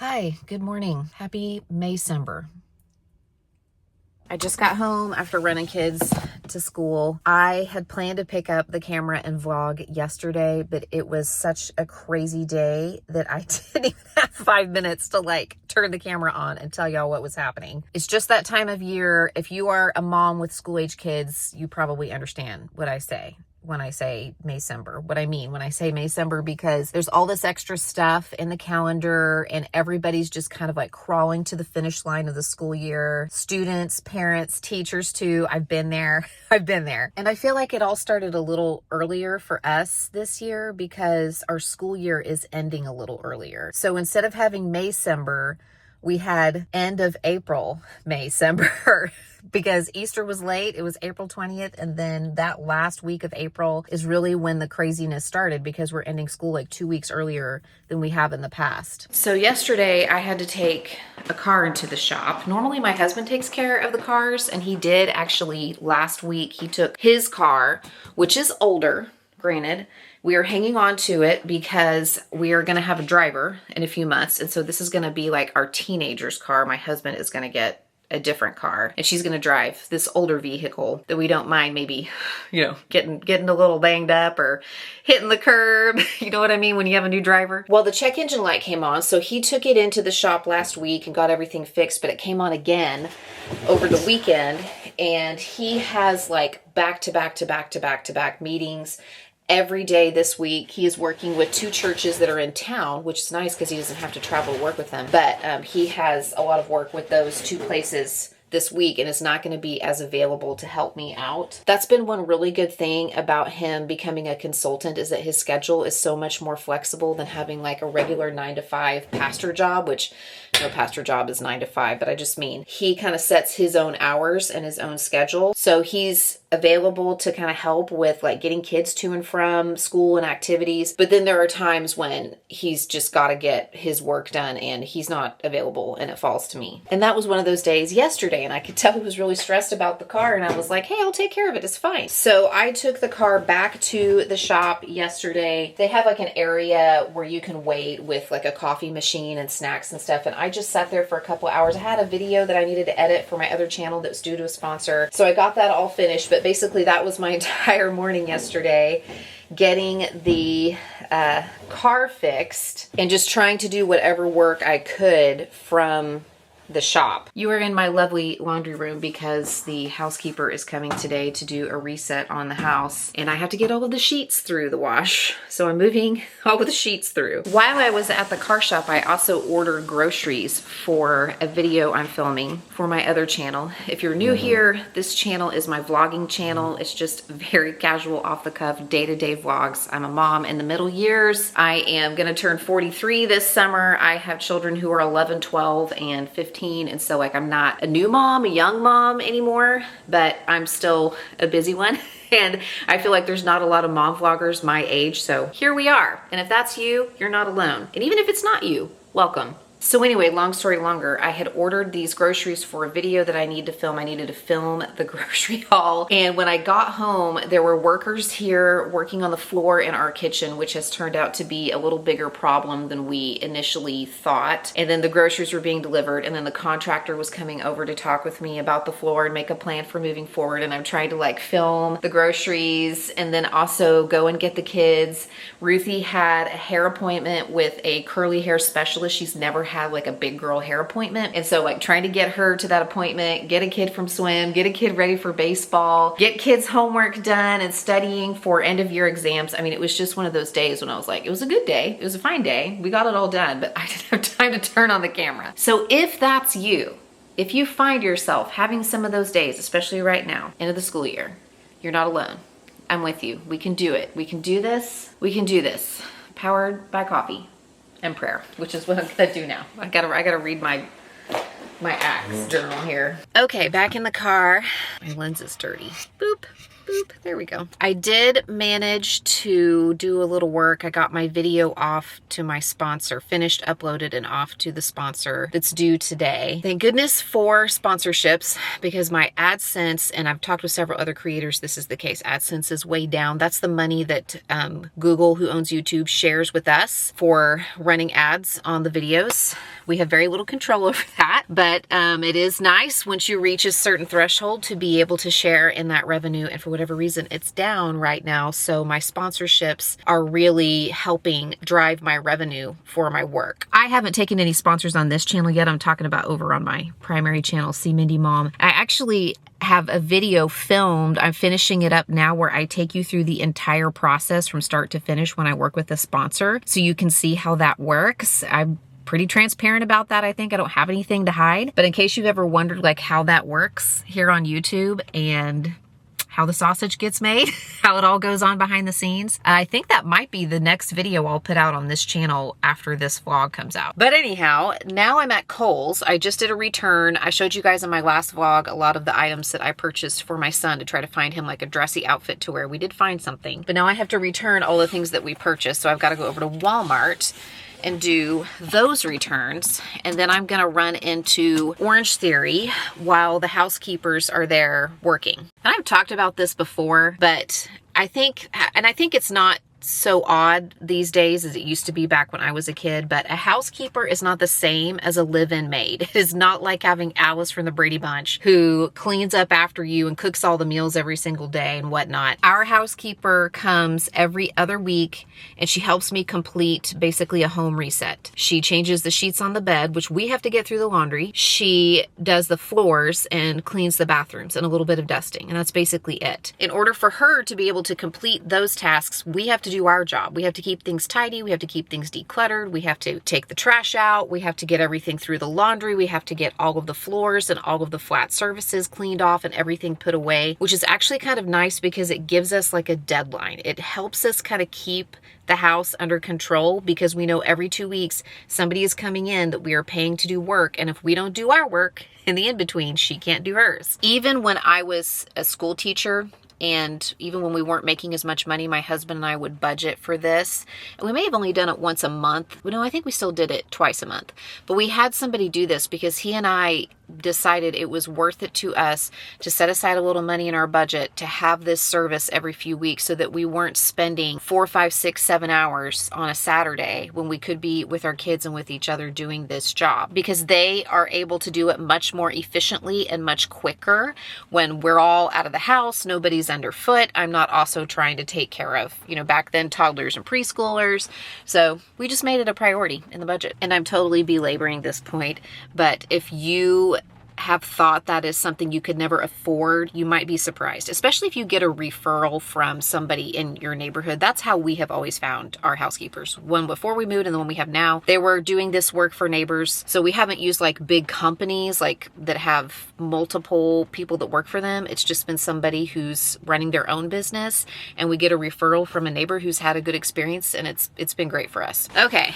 Hi, good morning. Happy Maycember. I just got home after running kids to school. I had planned to pick up the camera and vlog yesterday, but it was such a crazy day that I didn't even have 5 minutes to turn the camera on and tell y'all what was happening. It's just that time of year. If you are a mom with school-age kids, you probably understand what I say when I say Maycember, what I mean when I say Maycember, because there's all this extra stuff in the calendar and everybody's just kind of crawling to the finish line of the school year. Students, parents, teachers too. I've been there. And I feel like it all started a little earlier for us this year because our school year is ending a little earlier. So instead of having Maycember, we had end of April Maycember because Easter was late. It was April 20th. And then that last week of April is really when the craziness started because we're ending school 2 weeks earlier than we have in the past. So yesterday I had to take a car into the shop. Normally my husband takes care of the cars, and he did actually last week. He took his car, which is older, granted. We are hanging on to it because we are going to have a driver in a few months. And so this is going to be our teenager's car. My husband is going to get a different car, and she's going to drive this older vehicle that we don't mind maybe, getting a little banged up or hitting the curb. You know what I mean? When you have a new driver. Well, the check engine light came on. So he took it into the shop last week and got everything fixed, but it came on again over the weekend. And he has back to back meetings every day this week. He is working with 2 churches that are in town, which is nice because he doesn't have to travel to work with them. But he has a lot of work with those 2 places this week and is not going to be as available to help me out. That's been one really good thing about him becoming a consultant, is that his schedule is so much more flexible than having a regular 9-to-5 pastor job, which no pastor job is 9 to 5, but I just mean he kind of sets his own hours and his own schedule. So he's available to kind of help with getting kids to and from school and activities. But then there are times when he's just got to get his work done and he's not available and it falls to me. And that was one of those days yesterday, and I could tell he was really stressed about the car, and I was like, hey, I'll take care of it. It's fine. So I took the car back to the shop yesterday. They have an area where you can wait with a coffee machine and snacks and stuff. And I just sat there for a couple hours. I had a video that I needed to edit for my other channel that was due to a sponsor. So I got that all finished. But basically that was my entire morning yesterday, getting the car fixed and just trying to do whatever work I could from the shop. You are in my lovely laundry room because the housekeeper is coming today to do a reset on the house, and I have to get all of the sheets through the wash. So I'm moving all of the sheets through. While I was at the car shop, I also ordered groceries for a video I'm filming for my other channel. If you're new here, this channel is my vlogging channel. It's just very casual, off the cuff, day-to-day vlogs. I'm a mom in the middle years. I am gonna turn 43 this summer. I have children who are 11, 12, and 15. And so I'm not a new mom, a young mom anymore, but I'm still a busy one. And I feel like there's not a lot of mom vloggers my age. So here we are. And if that's you, you're not alone. And even if it's not you, welcome. So anyway, long story longer, I had ordered these groceries for a video that I need to film. I needed to film the grocery haul. And when I got home, there were workers here working on the floor in our kitchen, which has turned out to be a little bigger problem than we initially thought. And then the groceries were being delivered, and then the contractor was coming over to talk with me about the floor and make a plan for moving forward. And I'm trying to film the groceries and then also go and get the kids. Ruthie had a hair appointment with a curly hair specialist. She's never had a big girl hair appointment. And so trying to get her to that appointment, get a kid from swim, get a kid ready for baseball, get kids homework done and studying for end of year exams. I mean, it was just one of those days when I was it was a good day. It was a fine day. We got it all done, but I didn't have time to turn on the camera. So if that's you, if you find yourself having some of those days, especially right now, end of the school year, you're not alone. I'm with you. We can do it. We can do this. We can do this. Powered by coffee and prayer, which is what I'm gonna do now. I gotta read my Acts journal here. Okay, back in the car. My lens is dirty. Boop, boop. Boop, there we go. I did manage to do a little work. I got my video off to my sponsor, finished, uploaded, and off to the sponsor that's due today. Thank goodness for sponsorships, because my AdSense, and I've talked with several other creators, this is the case, AdSense is way down. That's the money that Google, who owns YouTube, shares with us for running ads on the videos. We have very little control over that, but it is nice once you reach a certain threshold to be able to share in that revenue, and for whatever reason it's down right now. So my sponsorships are really helping drive my revenue for my work. I haven't taken any sponsors on this channel yet. I'm talking about over on my primary channel, See Mindy Mom. I actually have a video filmed. I'm finishing it up now where I take you through the entire process from start to finish when I work with a sponsor, so you can see how that works. I'm pretty transparent about that. I think I don't have anything to hide, but in case you've ever wondered like how that works here on YouTube and how the sausage gets made, how it all goes on behind the scenes, I think that might be the next video I'll put out on this channel after this vlog comes out. But anyhow, now I'm at Kohl's. I just did a return. I showed you guys in my last vlog a lot of the items that I purchased for my son to try to find him like a dressy outfit to wear. We did find something, but now I have to return all the things that we purchased. So I've got to go over to Walmart and do those returns. And then I'm gonna run into Orange Theory while the housekeepers are there working. And I've talked about this before, but I think it's not so odd these days as it used to be back when I was a kid, but a housekeeper is not the same as a live-in maid. It is not like having Alice from the Brady Bunch who cleans up after you and cooks all the meals every single day and whatnot. Our housekeeper comes every other week and she helps me complete basically a home reset. She changes the sheets on the bed, which we have to get through the laundry. She does the floors and cleans the bathrooms and a little bit of dusting, and that's basically it. In order for her to be able to complete those tasks, we have to do our job. We have to keep things tidy. We have to keep things decluttered. We have to take the trash out. We have to get everything through the laundry. We have to get all of the floors and all of the flat surfaces cleaned off and everything put away, which is actually kind of nice because it gives us like a deadline. It helps us kind of keep the house under control, because we know every 2 weeks somebody is coming in that we are paying to do work, and if we don't do our work in the in-between, she can't do hers. Even when I was a school teacher, and even when we weren't making as much money, my husband and I would budget for this. And we may have only done it once a month. No, I think we still did it twice a month. But we had somebody do this because he and I decided it was worth it to us to set aside a little money in our budget to have this service every few weeks, so that we weren't spending 4, 5, 6, 7 hours on a Saturday when we could be with our kids and with each other doing this job, because they are able to do it much more efficiently and much quicker when we're all out of the house, nobody's underfoot. I'm not also trying to take care of, back then, toddlers and preschoolers. So we just made it a priority in the budget. And I'm totally belaboring this point, but if you have thought that is something you could never afford, you might be surprised, especially if you get a referral from somebody in your neighborhood. That's how we have always found our housekeepers. One before we moved and the one we have now, they were doing this work for neighbors. So we haven't used like big companies like that have multiple people that work for them. It's just been somebody who's running their own business, and we get a referral from a neighbor who's had a good experience, and it's been great for us. Okay.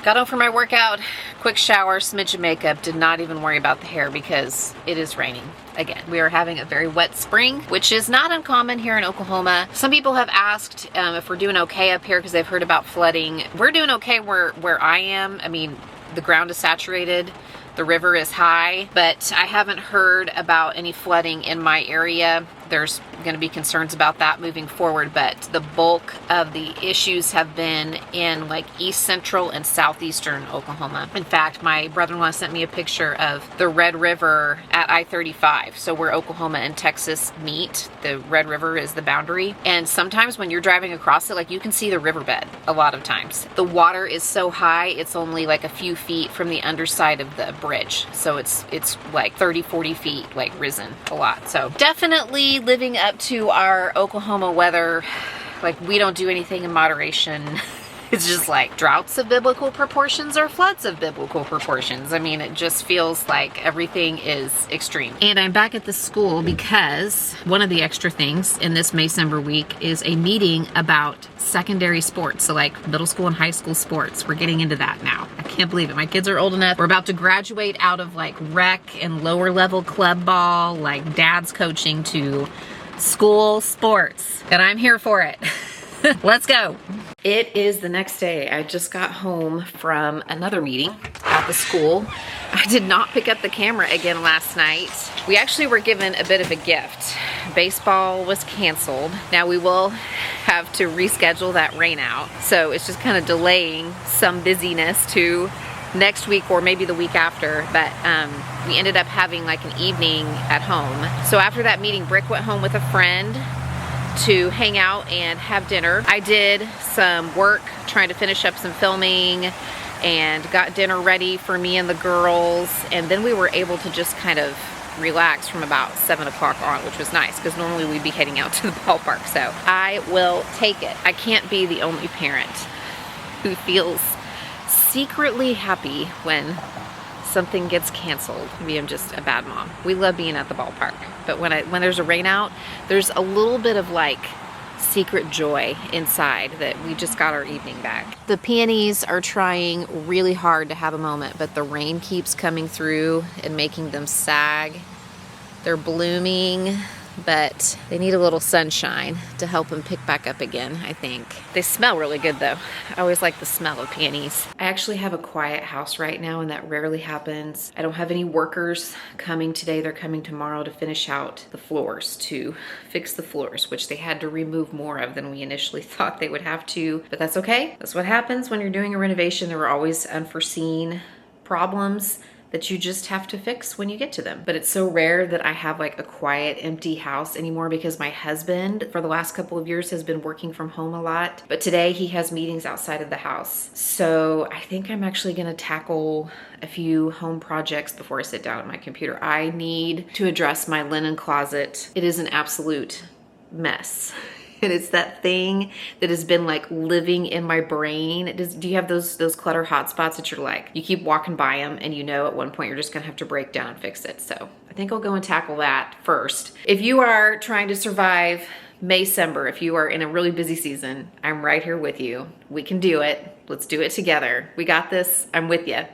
Got home from my workout, quick shower, smidge of makeup, did not even worry about the hair because it is raining again. We are having a very wet spring, which is not uncommon here in Oklahoma. Some people have asked if we're doing okay up here because they've heard about flooding. We're doing okay where I am. I mean, the ground is saturated. The river is high, but I haven't heard about any flooding in my area. There's going to be concerns about that moving forward, but the bulk of the issues have been in like east central and southeastern Oklahoma. In fact, my brother-in-law sent me a picture of the Red River at I-35. So where Oklahoma and Texas meet, the Red River is the boundary. And sometimes when you're driving across it, like you can see the riverbed a lot of times. The water is so high, it's only like a few feet from the underside of the bridge. So it's like 30, 40 feet like risen a lot. So definitely living up to our Oklahoma weather. Like, we don't do anything in moderation. It's just like droughts of biblical proportions or floods of biblical proportions. I mean, it just feels like everything is extreme. And I'm back at the school because one of the extra things in this Maycember week is a meeting about secondary sports. So like middle school and high school sports. We're getting into that now. I can't believe it. My kids are old enough. We're about to graduate out of like rec and lower level club ball, like dad's coaching, to school sports, and I'm here for it. Let's go. It is the next day. I just got home from another meeting at the school. I did not pick up the camera again last night. We actually were given a bit of a gift. Baseball was canceled. Now we will have to reschedule that rain out. So it's just kind of delaying some busyness to next week or maybe the week after, but we ended up having like an evening at home. So after that meeting, Brick went home with a friend to hang out and have dinner. I did some work trying to finish up some filming and got dinner ready for me and the girls, and then we were able to just kind of relax from about 7 o'clock on, which was nice because normally we'd be heading out to the ballpark. So I will take it. I can't be the only parent who feels secretly happy when something gets canceled. Maybe I'm just a bad mom. We love being at the ballpark, but when there's a rain out, there's a little bit of like secret joy inside that we just got our evening back. The peonies are trying really hard to have a moment, but the rain keeps coming through and making them sag. They're blooming, but they need a little sunshine to help them pick back up again, I think. They smell really good though. I always like the smell of peonies. I actually have a quiet house right now, and that rarely happens. I don't have any workers coming today. They're coming tomorrow to finish out the floors, to fix the floors, which they had to remove more of than we initially thought they would have to, but that's okay. That's what happens when you're doing a renovation. There are always unforeseen problems that you just have to fix when you get to them. But it's so rare that I have like a quiet, empty house anymore because my husband for the last couple of years has been working from home a lot. But today he has meetings outside of the house. So I think I'm actually gonna tackle a few home projects before I sit down at my computer. I need to address my linen closet. It is an absolute mess. And it's that thing that has been like living in my brain. Do you have those clutter hotspots that you're like, you keep walking by them and you know at one point you're just gonna have to break down and fix it. So I think I'll go and tackle that first. If you are trying to survive Maycember, if you are in a really busy season, I'm right here with you. We can do it. Let's do it together. We got this. I'm with you.